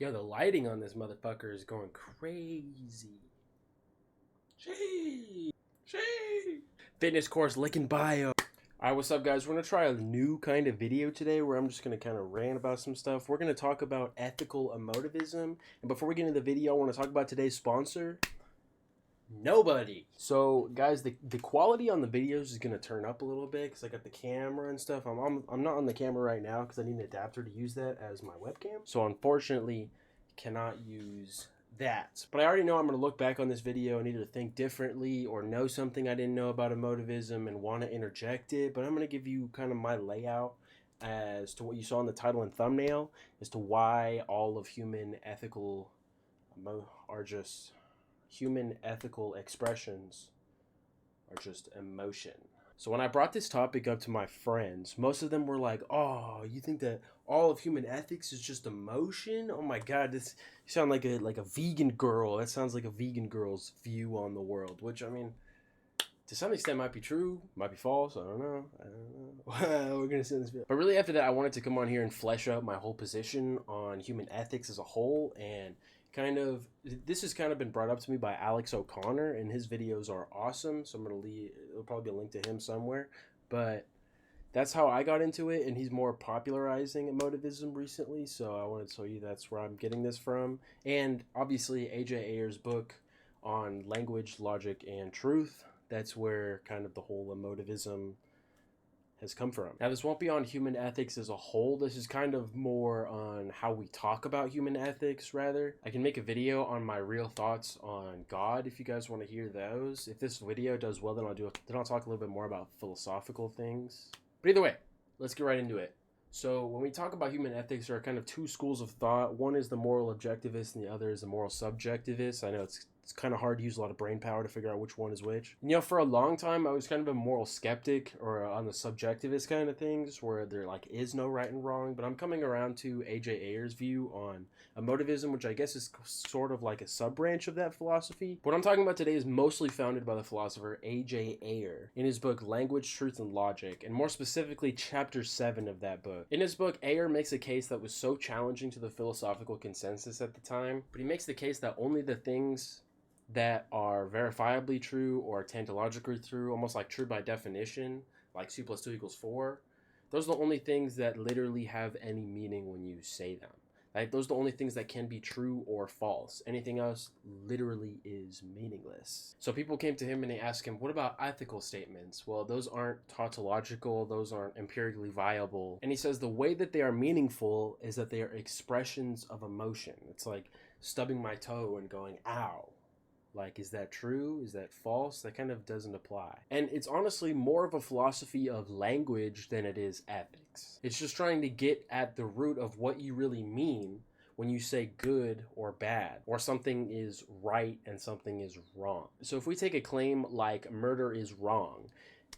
Yo, the lighting on this motherfucker is going crazy. Gee. Fitness course licking bio. Alright, what's up, guys? We're going to try a new kind of video today where I'm just going to kind of rant about some stuff. We're going to talk about ethical emotivism. And before we get into the video, I want to talk about today's sponsor, nobody. So, guys, the quality on the videos is going to turn up a little bit because I got the camera and stuff. I'm not on the camera right now because I need an adapter to use that as my webcam. So, unfortunately, cannot use that. But I already know I'm going to look back on this video and either think differently or know something I didn't know about emotivism and want to interject it. But I'm going to give you kind of my layout as to what you saw in the title and thumbnail as to why all of human ethical expressions are just emotion. So when I brought this topic up to my friends, most of them were like, "Oh, you think that all of human ethics is just emotion? Oh my God, you sound like a vegan girl. That sounds like a vegan girl's view on the world." Which, I mean, to some extent might be true, might be false. I don't know. We're gonna see in this video. But really, after that, I wanted to come on here and flesh out my whole position on human ethics as a whole, and this has kind of been brought up to me by Alex O'Connor, and his videos are awesome. So I'm gonna there'll probably be a link to him somewhere. But that's how I got into it, and he's more popularizing emotivism recently. So I wanted to show you that's where I'm getting this from, and obviously AJ Ayer's book on language, logic, and truth. That's where kind of the whole emotivism has come from. Now, this won't be on human ethics as a whole. This is kind of more on how we talk about human ethics, rather. I can make a video on my real thoughts on God if you guys want to hear those. If this video does well, then I'll talk a little bit more about philosophical things. But either way, let's get right into it. So when we talk about human ethics, there are kind of two schools of thought. One is the moral objectivist and the other is the moral subjectivist. I know it's kind of hard to use a lot of brain power to figure out which one is which. And, for a long time, I was kind of a moral skeptic or on the subjectivist kind of things where there is no right and wrong. But I'm coming around to AJ Ayer's view on emotivism, which I guess is sort of like a sub-branch of that philosophy. What I'm talking about today is mostly founded by the philosopher AJ Ayer in his book Language, Truth, and Logic, and more specifically chapter 7 of that book. In his book, Ayer makes a case that was so challenging to the philosophical consensus at the time, but he makes the case that only the things that are verifiably true or tautologically true, almost like true by definition, like 2 + 2 = 4, those are the only things that literally have any meaning when you say them. Like, those are the only things that can be true or false. Anything else literally is meaningless. So people came to him and they asked him, what about ethical statements? Well, those aren't tautological, those aren't empirically viable. And he says the way that they are meaningful is that they are expressions of emotion. It's like stubbing my toe and going, ow. Like, is that true? Is that false? That kind of doesn't apply. And it's honestly more of a philosophy of language than it is ethics. It's just trying to get at the root of what you really mean when you say good or bad, or something is right and something is wrong. So if we take a claim like murder is wrong,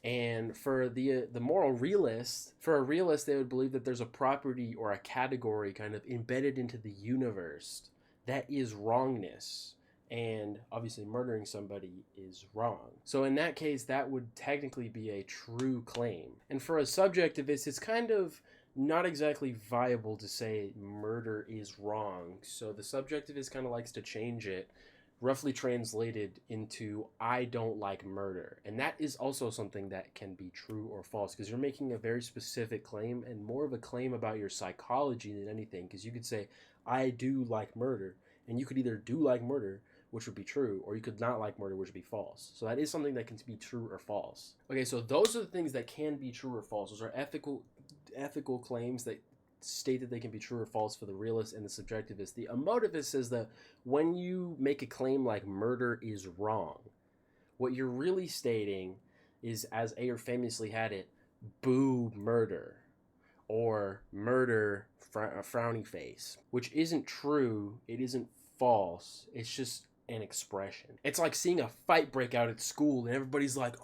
and for the moral realist, for a realist, they would believe that there's a property or a category kind of embedded into the universe that is wrongness. And obviously murdering somebody is wrong. So in that case, that would technically be a true claim. And for a subjectivist, it's kind of not exactly viable to say murder is wrong. So the subjectivist kind of likes to change it, roughly translated into I don't like murder. And that is also something that can be true or false because you're making a very specific claim and more of a claim about your psychology than anything. Because you could say, I do like murder. And you could either do like murder, which would be true, or you could not like murder, which would be false. So that is something that can be true or false. Okay, so those are the things that can be true or false. Those are ethical claims that state that they can be true or false for the realist and the subjectivist. The emotivist says that when you make a claim like murder is wrong, what you're really stating is, as Ayer famously had it, boo murder, or murder frowny face, which isn't true, it isn't false, it's just an expression. It's like seeing a fight break out at school and everybody's like,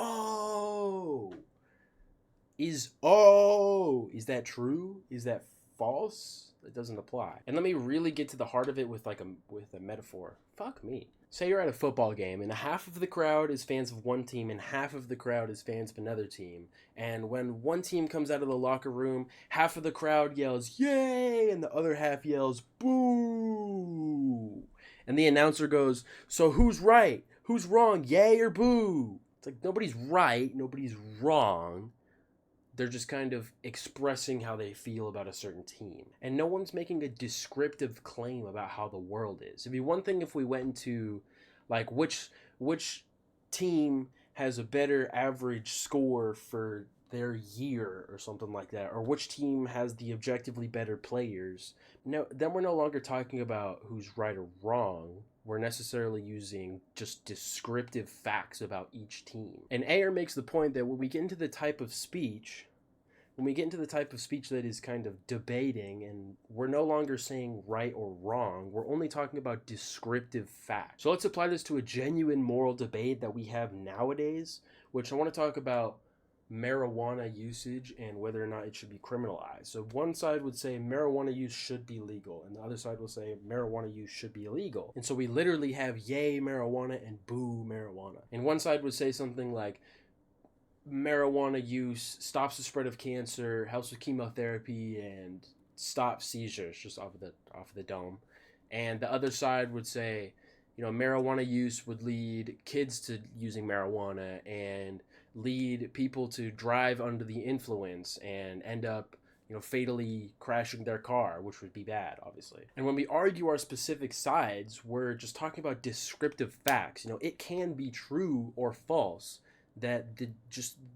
is that true? Is that false? It doesn't apply. And let me really get to the heart of it with a metaphor. Fuck me. Say you're at a football game and half of the crowd is fans of one team and half of the crowd is fans of another team. And when one team comes out of the locker room, half of the crowd yells, "Yay!" and the other half yells, "Boo!" And the announcer goes, "So who's right? Who's wrong? Yay or boo?" It's like nobody's right, nobody's wrong. They're just kind of expressing how they feel about a certain team. And no one's making a descriptive claim about how the world is. It'd be one thing if we went into like which team has a better average score for their year or something like that, or which team has the objectively better players. No, then we're no longer talking about who's right or wrong. We're necessarily using just descriptive facts about each team. And Ayer makes the point that when we get into the type of speech that is kind of debating, and we're no longer saying right or wrong, we're only talking about descriptive facts. So let's apply this to a genuine moral debate that we have nowadays, which I want to talk about marijuana usage and whether or not it should be criminalized. So one side would say marijuana use should be legal, and the other side will say marijuana use should be illegal. And so we literally have yay marijuana and boo marijuana. And one side would say something like marijuana use stops the spread of cancer, helps with chemotherapy, and stops seizures, just off of the dome. And the other side would say, marijuana use would lead kids to using marijuana and lead people to drive under the influence and end up fatally crashing their car, which would be bad, obviously. And when we argue our specific sides, we're just talking about descriptive facts. It can be true or false that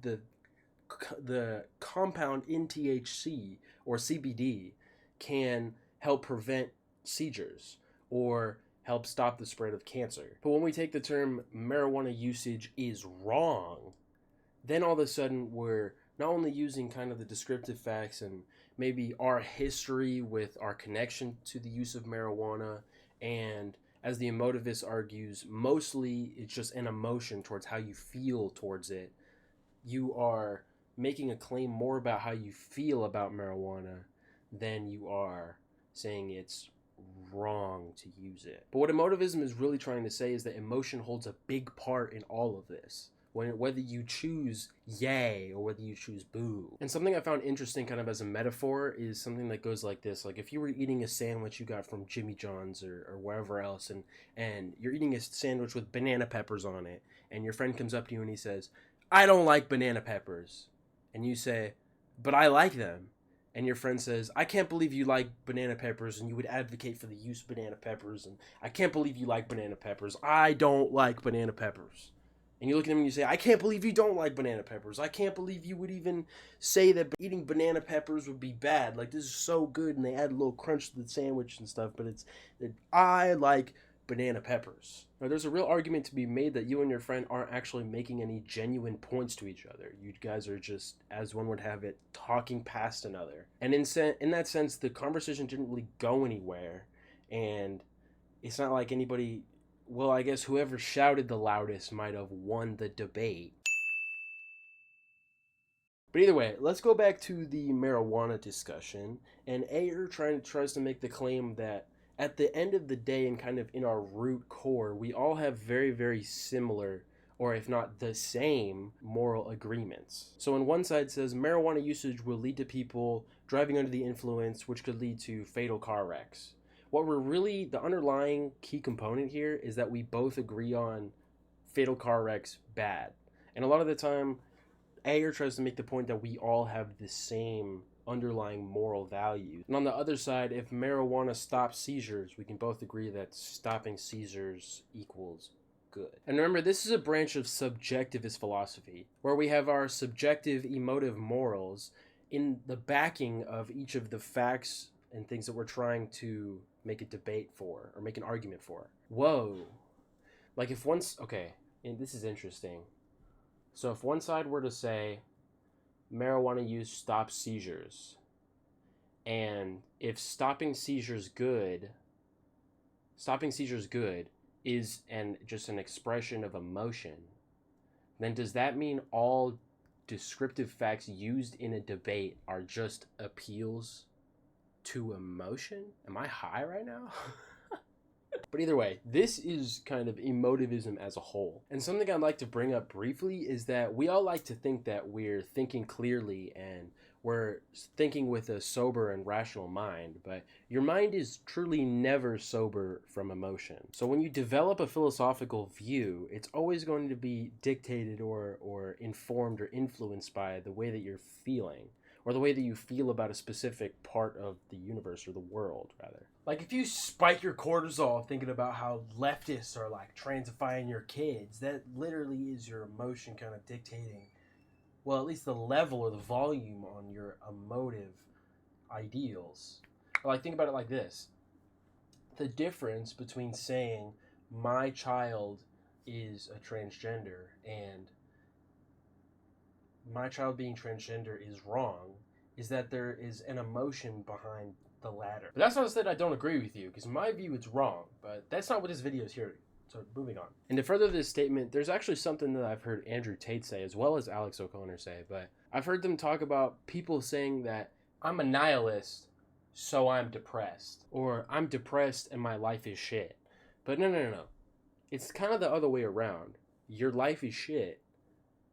the compound in THC or CBD can help prevent seizures or help stop the spread of cancer. But when we take the term marijuana usage is wrong, then all of a sudden we're not only using kind of the descriptive facts and maybe our history with our connection to the use of marijuana, and as the emotivist argues, mostly it's just an emotion towards how you feel towards it. You are making a claim more about how you feel about marijuana than you are saying it's wrong to use it. But what emotivism is really trying to say is that emotion holds a big part in all of this, whether you choose yay or whether you choose boo. And something I found interesting kind of as a metaphor is something that goes like this. Like if you were eating a sandwich you got from Jimmy John's or wherever else, and you're eating a sandwich with banana peppers on it, and your friend comes up to you and he says, "I don't like banana peppers." And you say, "But I like them." And your friend says, "I can't believe you like banana peppers and you would advocate for the use of banana peppers. And I can't believe you like banana peppers. I don't like banana peppers." And you look at him and you say, "I can't believe you don't like banana peppers. I can't believe you would even say that eating banana peppers would be bad. Like, this is so good, and they add a little crunch to the sandwich and stuff, but I like banana peppers." Now, there's a real argument to be made that you and your friend aren't actually making any genuine points to each other. You guys are just, as one would have it, talking past another. And in that sense, the conversation didn't really go anywhere, and it's not like anybody... Well, I guess whoever shouted the loudest might have won the debate. But either way, let's go back to the marijuana discussion. And Ayer tries to make the claim that at the end of the day and kind of in our root core, we all have very, very similar, or if not the same, moral agreements. So on one side says marijuana usage will lead to people driving under the influence, which could lead to fatal car wrecks. The underlying key component here is that we both agree on fatal car wrecks bad. And a lot of the time, Ayer tries to make the point that we all have the same underlying moral value. And on the other side, if marijuana stops seizures, we can both agree that stopping seizures equals good. And remember, this is a branch of subjectivist philosophy, where we have our subjective emotive morals in the backing of each of the facts and things that we're trying to make a debate for or make an argument for. Whoa. Like if okay, and this is interesting. So if one side were to say marijuana use stops seizures, and if stopping seizures good is just an expression of emotion, then does that mean all descriptive facts used in a debate are just appeals to emotion. Am I high right now? But either way, this is kind of emotivism as a whole. And something I'd like to bring up briefly is that we all like to think that we're thinking clearly and we're thinking with a sober and rational mind, but your mind is truly never sober from emotion. So when you develop a philosophical view, it's always going to be dictated or informed or influenced by the way that you're feeling, or the way that you feel about a specific part of the universe or the world, rather. Like if you spike your cortisol thinking about how leftists are like transifying your kids, that literally is your emotion kind of dictating, well, at least the level or the volume on your emotive ideals. Or like think about it like this. The difference between saying my child is a transgender and my child being transgender is wrong is that there is an emotion behind the latter. But that's not to say that I don't agree with you, because in my view it's wrong, but that's not what this video is here. So moving on. And to further this statement, there's actually something that I've heard Andrew Tate say as well as Alex O'Connor say, but I've heard them talk about people saying that I'm a nihilist, so I'm depressed, or I'm depressed and my life is shit. But no. It's kind of the other way around. Your life is shit,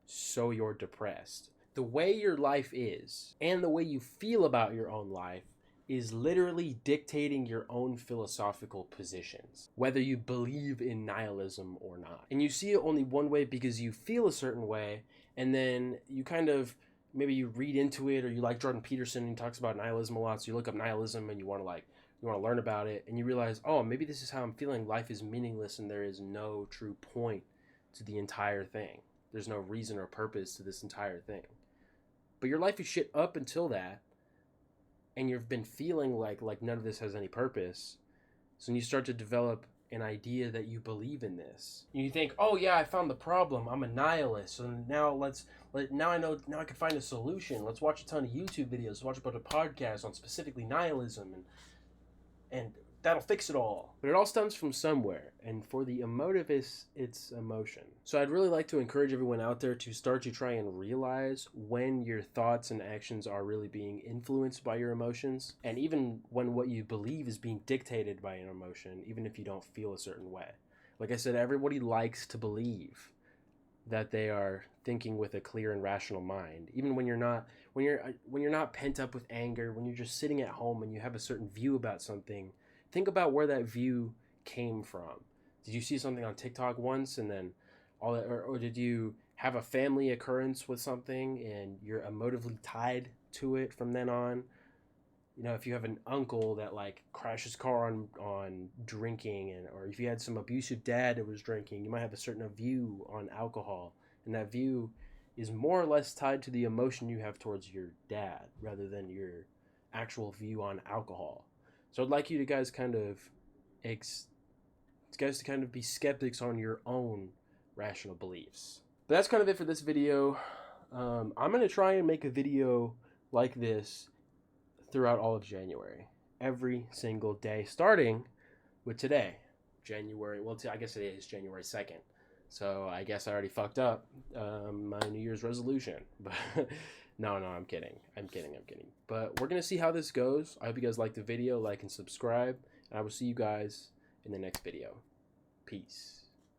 so you're depressed. The way your life is and the way you feel about your own life is literally dictating your own philosophical positions, whether you believe in nihilism or not. And you see it only one way because you feel a certain way, and then you kind of, maybe you read into it, or you like Jordan Peterson and he talks about nihilism a lot, so you look up nihilism and you want to learn about it, and you realize, oh, maybe this is how I'm feeling. Life is meaningless and there is no true point to the entire thing. There's no reason or purpose to this entire thing. But your life is shit up until that, and you've been feeling like none of this has any purpose. So when you start to develop an idea that you believe in this, and you think, oh yeah, I found the problem. I'm a nihilist. So now now I can find a solution. Let's watch a ton of YouTube videos, watch a bunch of podcasts on specifically nihilism, and that'll fix it all. But it all stems from somewhere, and for the emotivist, it's emotion. So I'd really like to encourage everyone out there to start to try and realize when your thoughts and actions are really being influenced by your emotions, and even when what you believe is being dictated by an emotion, even if you don't feel a certain way. Like I said, everybody likes to believe that they are thinking with a clear and rational mind, even when you're not pent up with anger, when you're just sitting at home and you have a certain view about something. Think about where that view came from. Did you see something on TikTok once and then all that, or did you have a family occurrence with something and you're emotively tied to it from then on? You know, if you have an uncle that like crashed his car on drinking, or if you had some abusive dad that was drinking, you might have a certain view on alcohol, and that view is more or less tied to the emotion you have towards your dad rather than your actual view on alcohol. So I'd like you to guys kind of be skeptics on your own rational beliefs. But that's kind of it for this video. I'm going to try and make a video like this throughout all of January. Every single day, starting with today. January, well, I guess today is January 2nd. So I guess I already fucked up my New Year's resolution. But no, I'm kidding. I'm kidding. But we're going to see how this goes. I hope you guys like the video, like and subscribe. And I will see you guys in the next video. Peace.